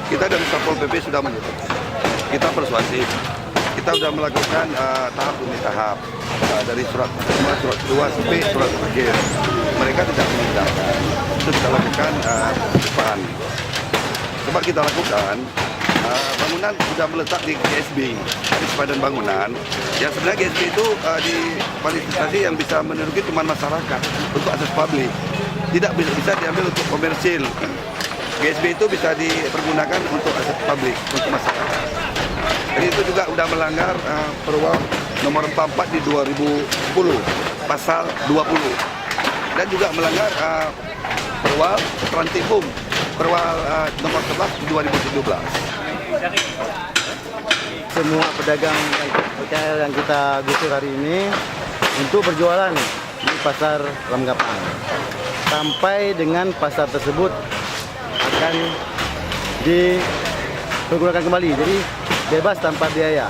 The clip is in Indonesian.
Kita dari Satpol PP sudah menutup. Kita persuasif. Kita sudah melakukan tahap demi tahap. Dari surat 2 sampai surat terakhir. Mereka tidak meninggalkan. Itu kita lakukan depan. Sebab kita lakukan bangunan sudah meletak di GSB, di sepadan bangunan. Yang sebenarnya GSB itu difasilitasi yang bisa menduduki cuma masyarakat untuk akses publik. Tidak bisa diambil untuk komersil. GSB itu bisa dipergunakan untuk akses publik, untuk masyarakat. Jadi itu juga sudah melanggar Perwal nomor 44 di 2010, pasal 20. Dan juga melanggar Perwal Transtipum, Perwal nomor 11 di 2017. Semua pedagang PKL yang kita gusur hari ini untuk berjualan di pasar Ramgapang. Sampai dengan pasar tersebut akan dipergunakan kembali, jadi bebas tanpa biaya.